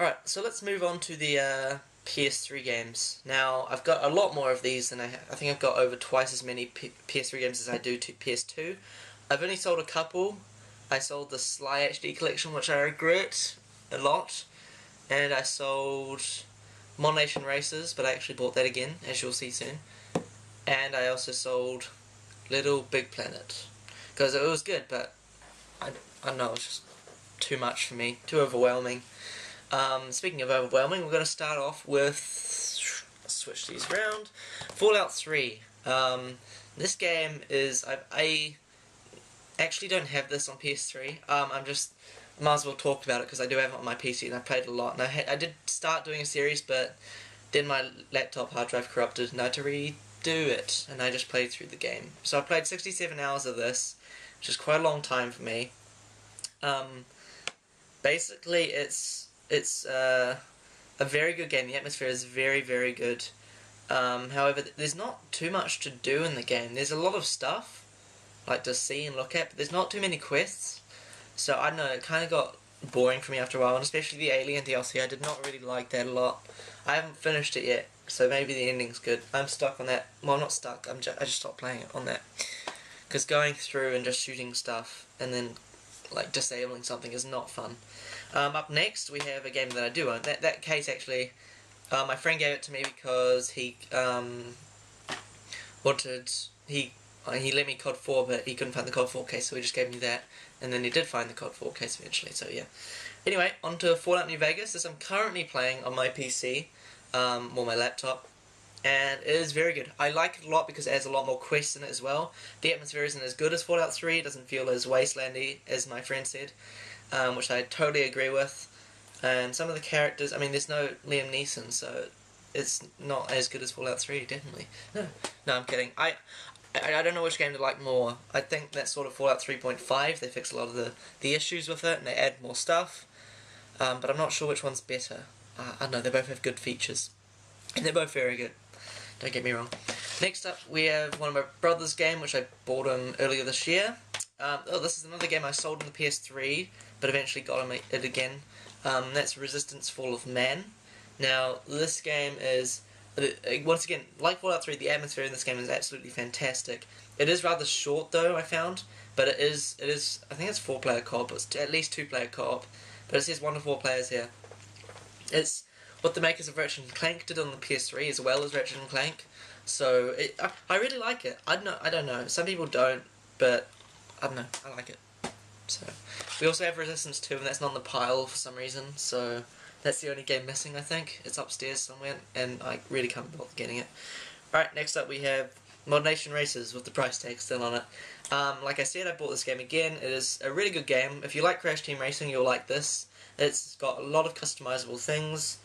Alright, so let's move on to the PS3 games. Now, I've got a lot more of these than I think I've got over twice as many PS3 games as I do to PS2. I've only sold a couple. I sold the Sly HD collection, which I regret a lot. And I sold Mon Nation Races, but I actually bought that again, as you'll see soon. And I also sold Little Big Planet. Because it was good, but I don't know, it was just too much for me. Too overwhelming. Speaking of overwhelming, we're going to start off with, switch these around, Fallout 3. This game is, I actually don't have this on PS3. I might as well talk about it because I do have it on my PC and I played it a lot. And I did start doing a series, but then my laptop hard drive corrupted and I had to redo it, and I just played through the game. So I played 67 hours of this, which is quite a long time for me. Basically, it's a very good game. The atmosphere is very, very good. However, there's not too much to do in the game. There's a lot of stuff, like to see and look at, but there's not too many quests. So, I don't know, it kind of got boring for me after a while, and especially the Alien DLC, I did not really like that a lot. I haven't finished it yet, so maybe the ending's good. I'm stuck on that. Well, I'm not stuck, I just stopped playing it on that. Because going through and just shooting stuff, and then like disabling something is not fun. Up next we have a game that I do own. That case actually, my friend gave it to me because he he let me COD 4, but he couldn't find the COD 4 case, so he just gave me that, and then he did find the COD 4 case eventually. So yeah. Anyway, on to Fallout New Vegas. This I'm currently playing on my PC, or my laptop. And it is very good. I like it a lot because it has a lot more quests in it as well. The atmosphere isn't as good as Fallout 3, it doesn't feel as wastelandy as my friend said, which I totally agree with. And some of the characters, I mean, there's no Liam Neeson, so it's not as good as Fallout 3, definitely. No, I'm kidding. I don't know which game to like more. I think that's sort of Fallout 3.5, they fix a lot of the issues with it, and they add more stuff. But I'm not sure which one's better. I don't know, they both have good features. And they're both very good. Don't get me wrong. Next up, we have one of my brother's game, which I bought him earlier this year. This is another game I sold on the PS3, but eventually got him it again. That's Resistance Fall of Man. Now, this game is, once again, like Fallout 3, the atmosphere in this game is absolutely fantastic. It is rather short, though, I found, but it is, I think it's 4-player co-op, it's at least 2-player co-op, but it says 1 to 4 players here. It's what the makers of Ratchet and Clank did on the PS3 as well as Ratchet and Clank, so I really like it. I don't know. Some people don't, but I don't know. I like it. So we also have Resistance 2, and that's not on the pile for some reason. So that's the only game missing. I think it's upstairs somewhere, and I really can't be bothered getting it. All right, next up we have Mod Nation Races with the price tag still on it. Like I said, I bought this game again. It is a really good game. If you like Crash Team Racing, you'll like this. It's got a lot of customizable things.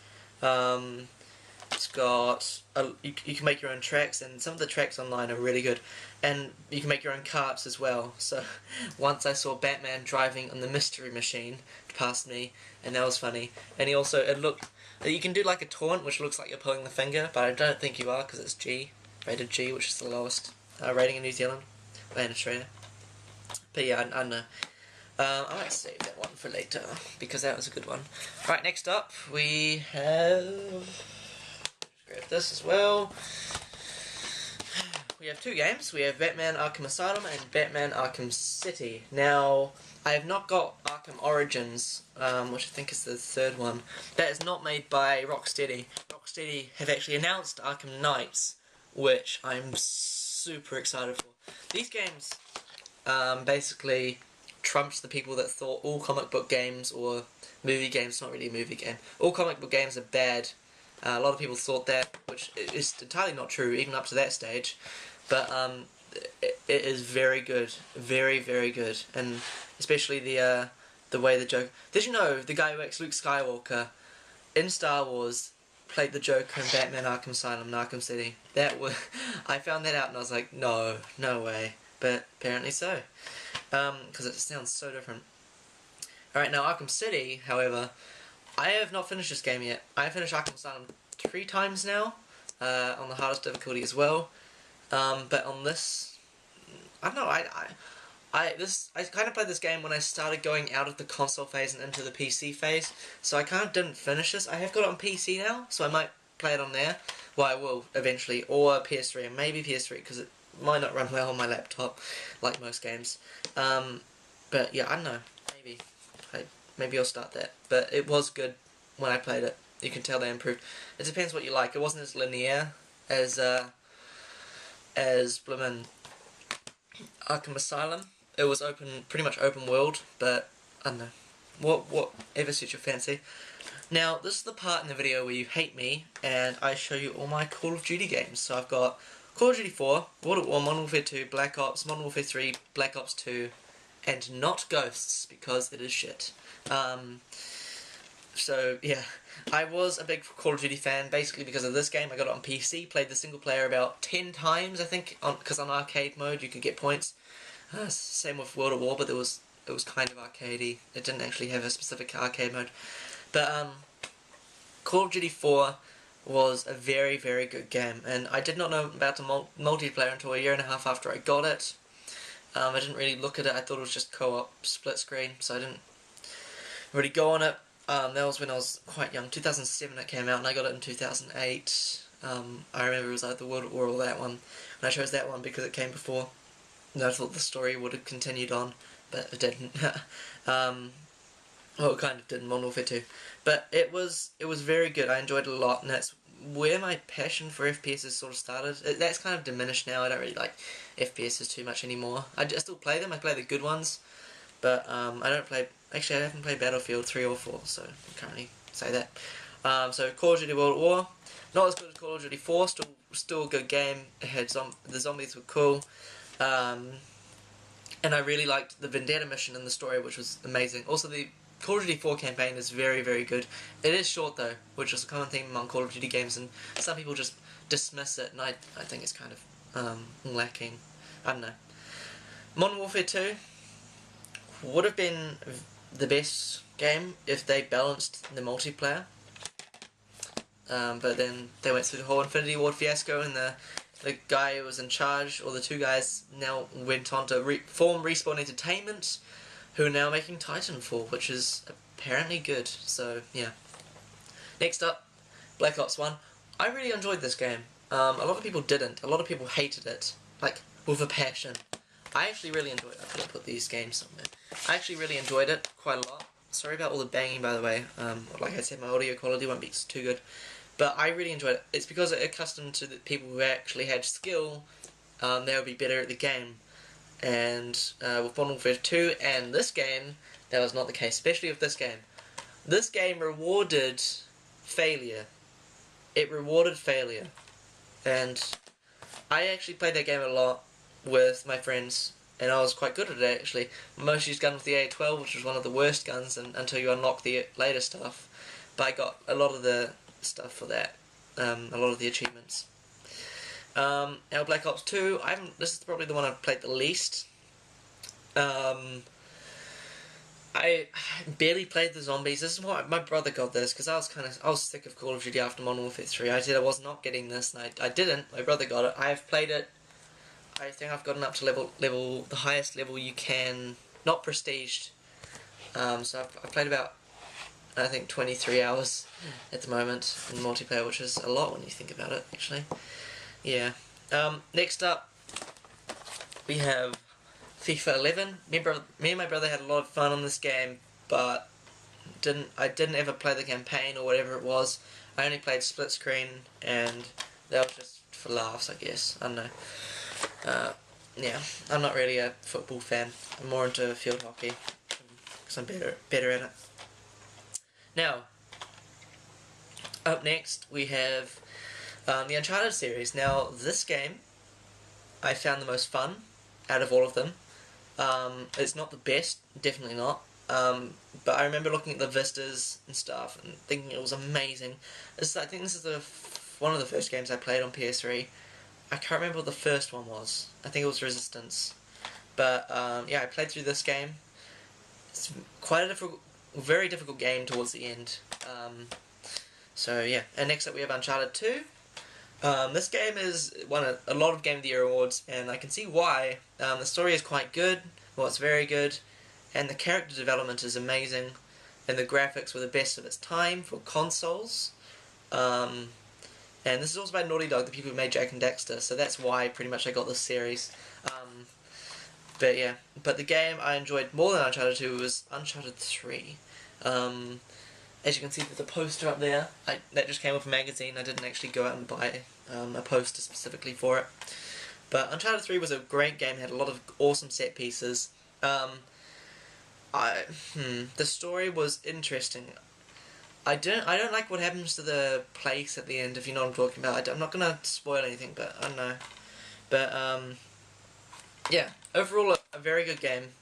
It's got you can make your own tracks, and some of the tracks online are really good, and you can make your own carts as well. So once I saw Batman driving on the mystery machine past me, and that was funny. And he also, you can do like a taunt which looks like you're pulling the finger, but I don't think you are because it's G, rated G, which is the lowest rating in New Zealand and Australia. But yeah, I don't know. I might save that one for later, because that was a good one. Right, next up, we have... grab this as well. We have 2 games. We have Batman Arkham Asylum and Batman Arkham City. Now, I have not got Arkham Origins, which I think is the 3rd one. That is not made by Rocksteady. Rocksteady have actually announced Arkham Knights, which I'm super excited for. These games, basically trumps the people that thought all comic book games or movie games, not really a movie game, all comic book games are bad. A lot of people thought that, which is entirely not true, even up to that stage. But it is very good, very, very good, and especially the way the Joker. Did you know the guy who acts Luke Skywalker in Star Wars played the Joker in Batman Arkham Asylum and Arkham City? That was, I found that out and I was like, no way, but apparently so. Because it sounds so different. Alright, now Arkham City, however, I have not finished this game yet. I have finished Arkham Asylum 3 times now, on the hardest difficulty as well. But on this, I don't know, I kind of played this game when I started going out of the console phase and into the PC phase, so I kind of didn't finish this. I have got it on PC now, so I might play it on there. Well, I will eventually, or PS3, and maybe PS3, because it might not run well on my laptop, like most games. But yeah, I don't know, maybe I'll start that. But it was good when I played it. You can tell they improved. It depends what you like. It wasn't as linear as Bloomin' Arkham Asylum. It was pretty much open world, but I don't know, whatever suits your fancy. Now, this is the part in the video where you hate me, and I show you all my Call of Duty games. So I've got Call of Duty 4, World at War, Modern Warfare 2, Black Ops, Modern Warfare 3, Black Ops 2, and not Ghosts, because it is shit. So, yeah. I was a big Call of Duty fan, basically because of this game. I got it on PC, played the single player about 10 times, I think, because on arcade mode you could get points. Same with World at War, but it was kind of arcadey. It didn't actually have a specific arcade mode. But Call of Duty 4 was a very, very good game, and I did not know about the multiplayer until a year and a half after I got it. I didn't really look at it. I thought it was just co-op split screen, so I didn't really go on it. That was when I was quite young. 2007 it came out, and I got it in 2008. I remember it was like the World at War or that one, and I chose that one because it came before. And I thought the story would have continued on, but it didn't. Well, it kind of did in Modern Warfare 2. But it was very good. I enjoyed it a lot, and that's where my passion for FPS sort of started. That's kind of diminished now. I don't really like FPSs too much anymore. I still play them. I play the good ones, but I don't play. Actually, I haven't played Battlefield 3 or 4, so I can't really say that. So Call of Duty World at War, not as good as Call of Duty 4. Still a good game. It had the zombies were cool. And I really liked the Vendetta mission and the story, which was amazing. Also, the Call of Duty 4 campaign is very, very good. It is short though, which is a common theme among Call of Duty games, and some people just dismiss it, and I think it's kind of lacking. I don't know. Modern Warfare 2 would have been the best game if they balanced the multiplayer. But then they went through the whole Infinity Ward fiasco, and the guy who was in charge, or the two guys, now went on to form Respawn Entertainment, who are now making Titanfall, which is apparently good. So yeah. Next up, Black Ops 1. I really enjoyed this game. A lot of people didn't. A lot of people hated it, like with a passion. I actually really enjoyed it. I could put these games somewhere. I actually really enjoyed it quite a lot. Sorry about all the banging, by the way. Like I said, my audio quality won't be too good. But I really enjoyed it. It's because it accustomed to the people who actually had skill, they would be better at the game. And with Modern Warfare 2 and this game, that was not the case, especially with this game. This game rewarded failure. It rewarded failure. And I actually played that game a lot with my friends, and I was quite good at it actually. My most used gun was the A12, which was one of the worst guns until you unlock the later stuff. But I got a lot of the stuff for that, a lot of the achievements. Now Black Ops 2, this is probably the one I've played the least. I barely played the zombies. This is why my brother got this, because I was sick of Call of Duty after Modern Warfare 3. I said I was not getting this, and I didn't. My brother got it. I have played it. I think I've gotten up to the highest level you can, not prestiged. So I've played about, I think, 23 hours at the moment in multiplayer, which is a lot when you think about it, actually. Yeah. Next up, we have FIFA 11. Me and my brother had a lot of fun on this game, but I didn't ever play the campaign or whatever it was. I only played split screen, and that was just for laughs, I guess. I don't know. Yeah, I'm not really a football fan. I'm more into field hockey, because I'm better at it. Now, up next we have the Uncharted series. Now, this game I found the most fun out of all of them. It's not the best, definitely not. But I remember looking at the vistas and stuff and thinking it was amazing. I think this is one of the first games I played on PS3. I can't remember what the first one was. I think it was Resistance. But yeah, I played through this game. It's quite a very difficult game towards the end. So yeah, and next up we have Uncharted 2. This game has won a lot of Game of the Year awards, and I can see why. The story is quite good. Well, it's very good, and the character development is amazing, and the graphics were the best of its time for consoles. And this is also by Naughty Dog, the people who made Jak and Daxter, so that's why pretty much I got this series. But yeah, but the game I enjoyed more than Uncharted 2 was Uncharted 3. As you can see, there's a poster up there. That just came off a magazine. I didn't actually go out and buy a poster specifically for it. But Uncharted 3 was a great game. It had a lot of awesome set pieces. The story was interesting. I don't like what happens to the place at the end, if you know what I'm talking about. I'm not gonna spoil anything, but I don't know. But yeah, overall a very good game,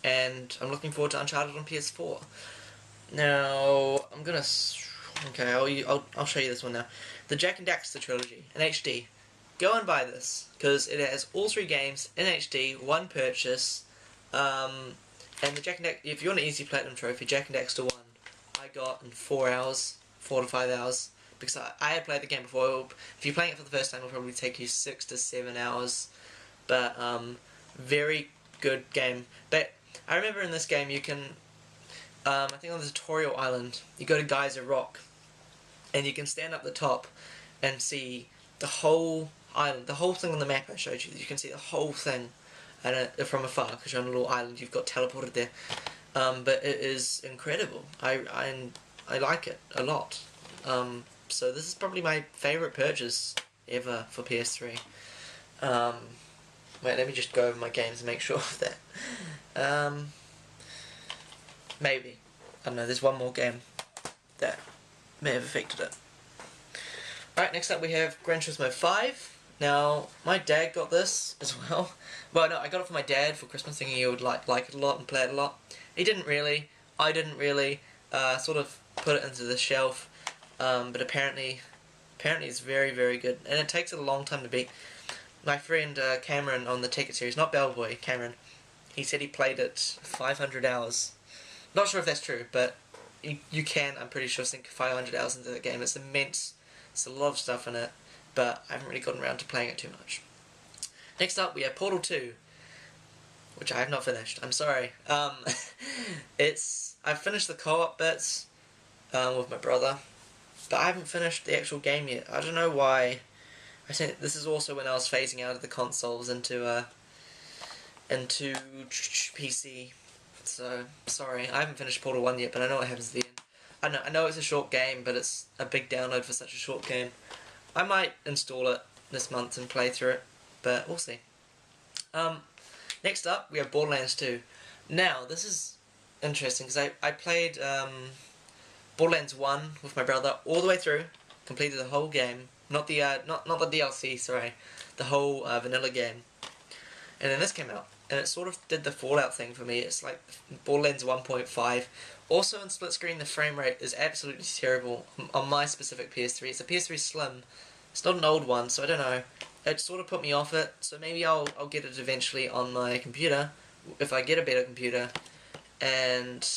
and I'm looking forward to Uncharted on PS4. Now I'm gonna I'll show you this one now. The Jak and Daxter trilogy in HD. Go and buy this because it has all 3 games in HD, one purchase. And the Jak and Daxter, if you want an easy platinum trophy, Jak and Daxter 1, I got in 4 hours, 4 to 5 hours, because I had played the game before. If you're playing it for the first time, it'll probably take you 6 to 7 hours. But very good game. But I remember in this game you can, I think on the tutorial island, you go to Geyser Rock, and you can stand up the top and see the whole island, the whole thing on the map I showed you. You can see the whole thing from afar, because you're on a little island, you've got teleported there. But it is incredible. I like it a lot. So this is probably my favourite purchase ever for PS3. Wait, let me just go over my games and make sure of that. Maybe. I don't know, there's one more game that may have affected it. Alright, next up we have Gran Turismo 5. Now, my dad got this as well. Well, no, I got it for my dad for Christmas, thinking he would like it a lot and play it a lot. He didn't really. I didn't really. Sort of put it into the shelf. But apparently it's very, very good. And it takes a long time to beat. My friend Cameron on the Ticket series, not Bellboy, Cameron, he said he played it 500 hours. Not sure if that's true, but you can, I'm pretty sure, sink 500 hours into the game. It's immense. There's a lot of stuff in it, but I haven't really gotten around to playing it too much. Next up, we have Portal 2, which I have not finished. I'm sorry. I've finished the co-op bits with my brother, but I haven't finished the actual game yet. I don't know why. I think this is also when I was phasing out of the consoles into PC. So sorry, I haven't finished Portal 1 yet, but I know what happens at the end. I know it's a short game, but it's a big download for such a short game. I might install it this month and play through it, but we'll see. Next up, we have Borderlands 2. Now, this is interesting, because I played Borderlands 1 with my brother all the way through, completed the whole game, not the DLC, sorry, the whole vanilla game. And then this came out, and it sort of did the Fallout thing for me. It's like Borderlands 1.5. Also in split screen, the frame rate is absolutely terrible on my specific PS3. It's a PS3 Slim. It's not an old one, so I don't know. It sort of put me off it, so maybe I'll get it eventually on my computer, if I get a better computer, and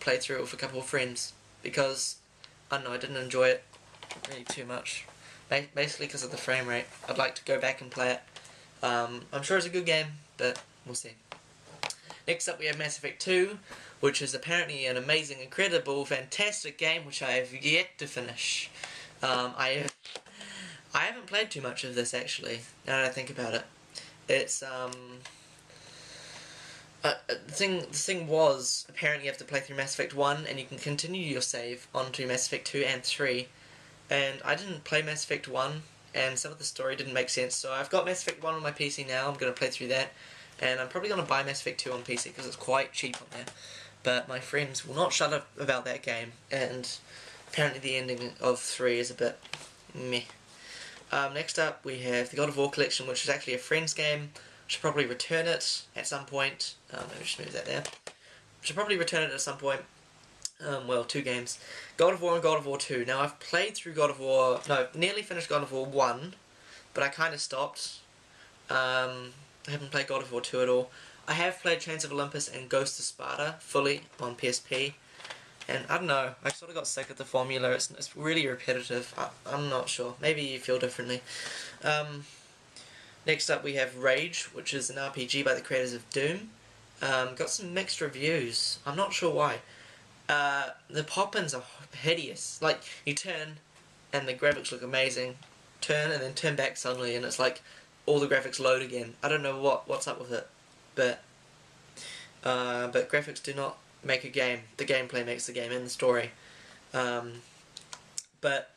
play through it with a couple of friends, because, I don't know, I didn't enjoy it really too much. Basically because of the frame rate. I'd like to go back and play it. I'm sure it's a good game, but we'll see. Next up we have Mass Effect 2, which is apparently an amazing, incredible, fantastic game, which I have yet to finish. I haven't played too much of this, actually, now that I think about it. It's, the thing was, apparently you have to play through Mass Effect 1, and you can continue your save onto Mass Effect 2 and 3. And I didn't play Mass Effect 1, and some of the story didn't make sense, so I've got Mass Effect 1 on my PC now. I'm going to play through that, and I'm probably going to buy Mass Effect 2 on PC, because it's quite cheap on there. But my friends will not shut up about that game, and apparently the ending of 3 is a bit meh. Next up we have the God of War collection, which is actually a friend's game. Should probably return it at some point. Let me just move that there. Should probably return it at some point. Well, 2 games. God of War and God of War 2. Now, I've played through God of War... No, I've nearly finished God of War 1, but I kind of stopped. I haven't played God of War 2 at all. I have played Chains of Olympus and Ghost of Sparta fully on PSP. And I don't know, I sort of got sick of the formula. It's really repetitive. I'm not sure. Maybe you feel differently. Next up we have Rage, which is an RPG by the creators of Doom. Got some mixed reviews. I'm not sure why. The pop-ins are hideous. Like, you turn, and the graphics look amazing. Turn, and then turn back suddenly, and it's like all the graphics load again. I don't know what's up with it, but graphics do not make a game. The gameplay makes the game and the story. But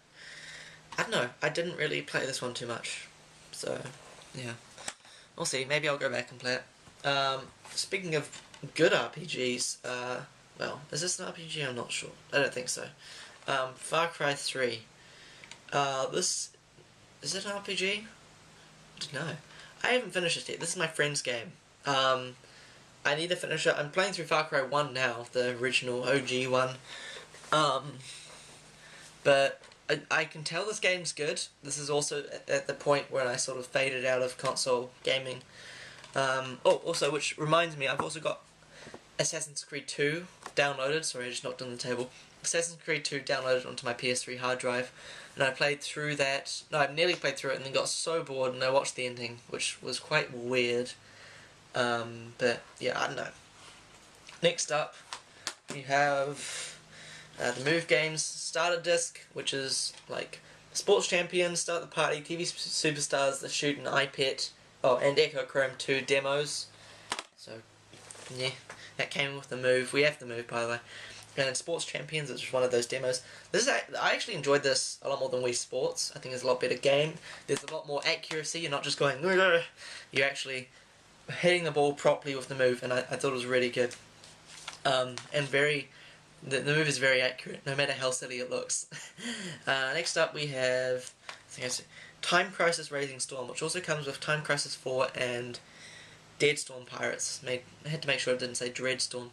I don't know. I didn't really play this one too much, so yeah. We'll see. Maybe I'll go back and play it. Speaking of good RPGs, well, is this an RPG? I'm not sure. I don't think so. Far Cry 3. This is it an RPG? I don't know. I haven't finished it yet. This is my friend's game. I need to finish it. I'm playing through Far Cry 1 now, the original OG one. But I can tell this game's good. This is also at the point where I sort of faded out of console gaming. Also, which reminds me, I've also got Assassin's Creed 2 downloaded. Sorry, I just knocked on the table. Assassin's Creed 2 downloaded onto my PS3 hard drive, and I played through that. No, I nearly played through it and then got so bored and I watched the ending, which was quite weird. But yeah, I don't know. Next up, we have the Move Games Starter Disc, which is like Sports Champions, Start the Party, TV Superstars, The Shoot and iPet, and Echo Chrome 2 demos. So, yeah, that came with the Move. We have the Move, by the way. And in Sports Champions, it's just one of those demos. I actually enjoyed this a lot more than Wii Sports. I think it's a lot better game. There's a lot more accuracy. You're not just going, you're actually hitting the ball properly with the move, and I thought it was really good. And the move is very accurate, no matter how silly it looks. Next up we have, Time Crisis Raising Storm, which also comes with Time Crisis 4 and Deadstorm Pirates. I had to make sure I didn't say Dreadstorm.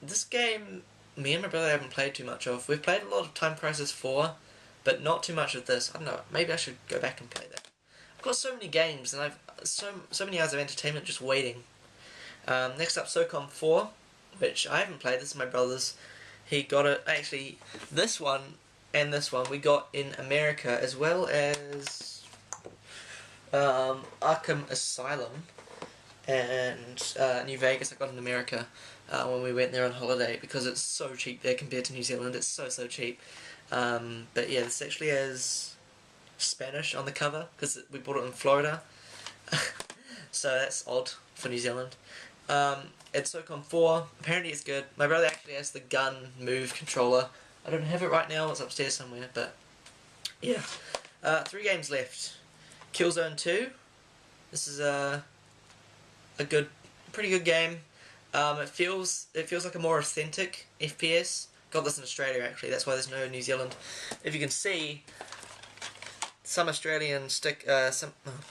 This game, me and my brother haven't played too much of. We've played a lot of Time Crisis 4, but not too much of this. I don't know, maybe I should go back and play that. I've got so many games, and I've so many hours of entertainment just waiting. Next up, SOCOM 4, which I haven't played. This is my brother's. He got it. Actually, this one and this one we got in America, as well as Arkham Asylum and New Vegas. I got in America when we went there on holiday, because it's so cheap there compared to New Zealand. It's so cheap. But yeah, this actually has Spanish on the cover, because we bought it in Florida. So that's odd for New Zealand. It's SOCOM 4. Apparently it's good. My brother actually has the gun move controller. I don't have it right now. It's upstairs somewhere. But yeah, 3 games left. Killzone 2. This is a pretty good game. It feels like a more authentic FPS. Got this in Australia actually. That's why there's no New Zealand. If you can see, some Australian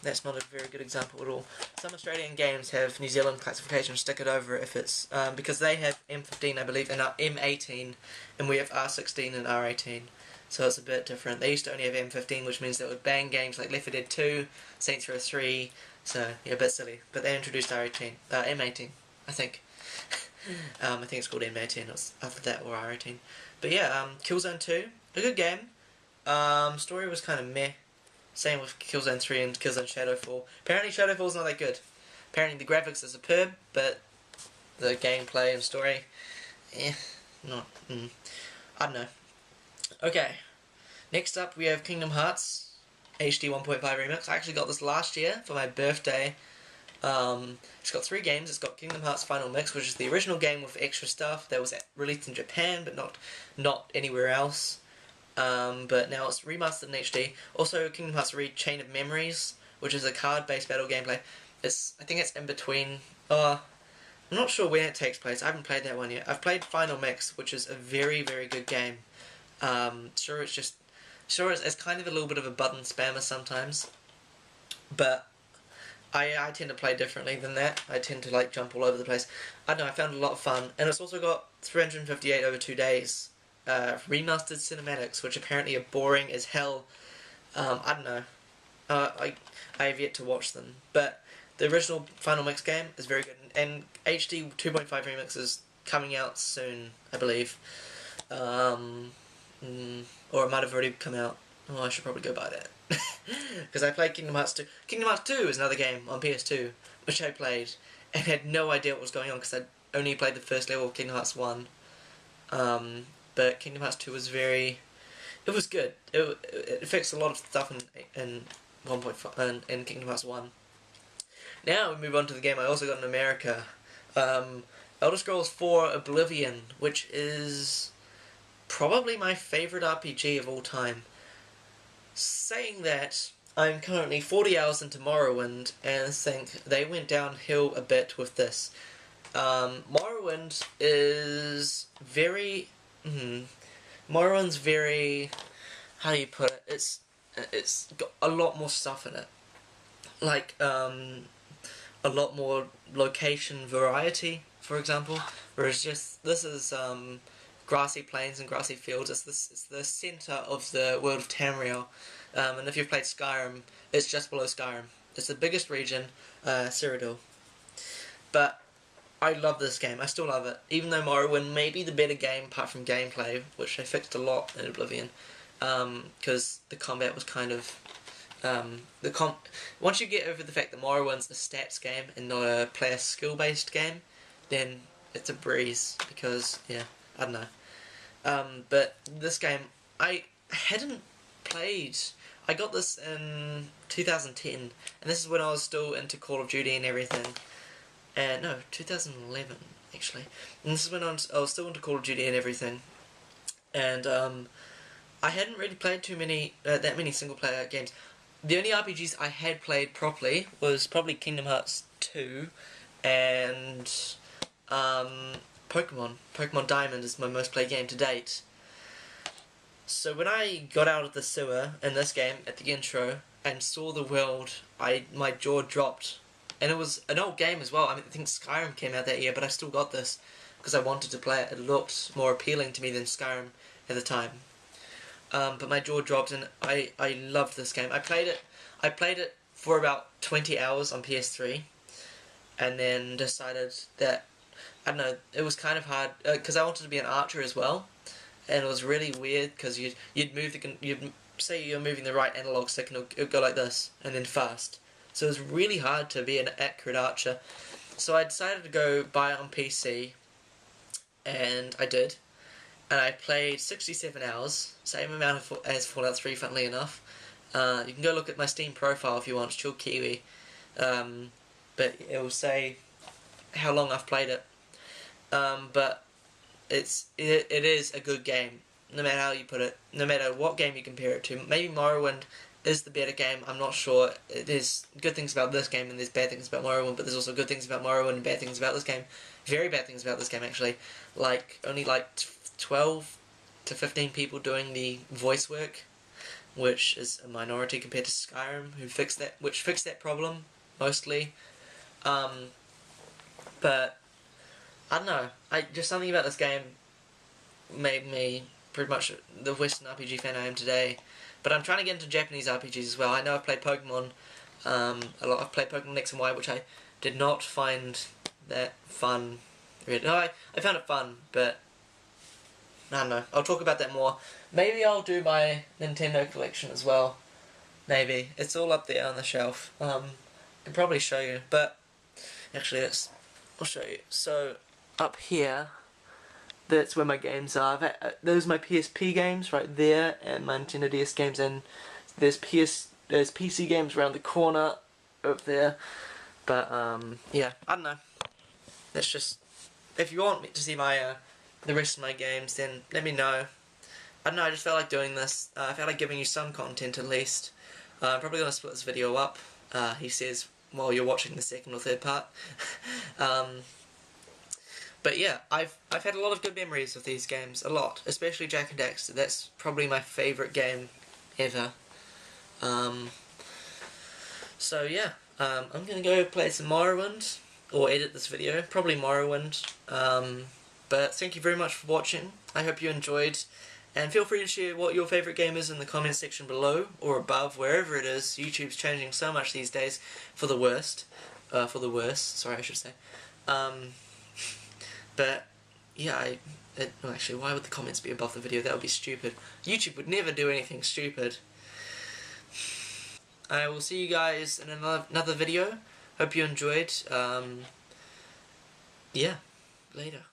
that's not a very good example at all. Some Australian games have New Zealand classification stick it over if it's because they have M15, I believe, and M18, and we have R16 and R18. So it's a bit different. They used to only have M15, which means they would ban games like Left 4 Dead 2, Saints Row 3. So yeah, a bit silly. But they introduced M18, I think. I think it's called M18. It's after that or R18. But yeah, Killzone 2, a good game. Story was kind of meh. Same with Killzone 3 and Killzone Shadowfall. Apparently Shadowfall's not that good. Apparently the graphics are superb, but the gameplay and story, not. I don't know. Okay, next up we have Kingdom Hearts HD 1.5 Remix. I actually got this last year for my birthday. It's got 3 games. It's got Kingdom Hearts Final Mix, which is the original game with extra stuff that was released in Japan, but not anywhere else. But now it's remastered in HD. Also, Kingdom Hearts Re Chain of Memories, which is a card-based battle gameplay. I think it's in between. I'm not sure when it takes place. I haven't played that one yet. I've played Final Mix, which is a very good game. It's kind of a little bit of a button spammer sometimes, but I tend to play differently than that. I tend to like jump all over the place. I don't know, I found it a lot of fun, and it's also got 358 over 2 days. Remastered cinematics, which apparently are boring as hell. I don't know. I have yet to watch them, but the original Final Mix game is very good, and HD 2.5 Remix is coming out soon, I believe. Or it might have already come out. Oh, I should probably go buy that. Because I played Kingdom Hearts 2. Kingdom Hearts 2 is another game on PS2, which I played, and had no idea what was going on because I'd only played the first level of Kingdom Hearts 1. But Kingdom Hearts 2 was it was good. It fixed a lot of stuff in 1.5 in Kingdom Hearts 1. Now we move on to the game I also got in America. Elder Scrolls 4 Oblivion, which is probably my favourite RPG of all time. Saying that, I'm currently 40 hours into Morrowind, and think they went downhill a bit with this. Morrowind is very... Morrowind's very... how do you put it? It's got a lot more stuff in it. Like, a lot more location variety, for example. Whereas this is, grassy plains and grassy fields. It's the centre of the world of Tamriel. And if you've played Skyrim, it's just below Skyrim. It's the biggest region, Cyrodiil. But I love this game. I still love it. Even though Morrowind may be the better game apart from gameplay, which they fixed a lot in Oblivion. Because the combat was kind of... once you get over the fact that Morrowind's a stats game and not a player skill-based game, then it's a breeze, because, yeah, I don't know. But this game, I hadn't played... I got this in 2010, and this is when I was still into Call of Duty and everything. And no, 2011, actually. And this is when I was still into Call of Duty and everything. And, I hadn't really played that many single-player games. The only RPGs I had played properly was probably Kingdom Hearts 2 and Pokemon. Pokemon Diamond is my most played game to date. So when I got out of the sewer in this game at the intro and saw the world, my jaw dropped. And it was an old game as well. I mean, I think Skyrim came out that year, but I still got this because I wanted to play it. It looked more appealing to me than Skyrim at the time. But my jaw dropped, and I loved this game. I played it for about 20 hours on PS3, and then decided that, I don't know, it was kind of hard, because I wanted to be an archer as well, and it was really weird, because you'd say you're moving the right analog stick, and it would go like this, and then fast. So it was really hard to be an accurate archer. So I decided to go buy it on PC, and I did. And I played 67 hours, same amount as Fallout 3, funnily enough. You can go look at my Steam profile if you want, ChilledKiwi. But it will say how long I've played it. But it is a good game, no matter how you put it, no matter what game you compare it to. Maybe Morrowind is the better game, I'm not sure. There's good things about this game and there's bad things about Morrowind, but there's also good things about Morrowind and bad things about this game. Very bad things about this game, actually. Only 12 to 15 people doing the voice work, which is a minority compared to Skyrim, which fixed that problem, mostly. But, I don't know, just something about this game made me pretty much the Western RPG fan I am today. But I'm trying to get into Japanese RPGs as well. I know I've played Pokemon a lot. I've played Pokemon X and Y, which I did not find that fun. No, I found it fun, but I don't know. I'll talk about that more. Maybe I'll do my Nintendo collection as well. Maybe. It's all up there on the shelf. I can probably show you, but actually I'll show you. So, up here, that's where my games are. Those are my PSP games right there, and my Nintendo DS games, and there's PC games around the corner up there. But yeah, I don't know. That's just, if you want me to see my the rest of my games, then let me know. I don't know, I just felt like doing this. I felt like giving you some content at least. I'm probably gonna split this video up. He says while you're watching the second or third part. But yeah, I've had a lot of good memories of these games, a lot, especially Jak and Daxter. That's probably my favourite game ever. So yeah, I'm gonna go play some Morrowind, or edit this video, probably Morrowind. But thank you very much for watching. I hope you enjoyed, and feel free to share what your favourite game is in the comment section below, or above, wherever it is. YouTube's changing so much these days, for the worst. For the worst, sorry I should say. But, yeah, well, actually, why would the comments be above the video? That would be stupid. YouTube would never do anything stupid. I will see you guys in another video. Hope you enjoyed. Yeah, later.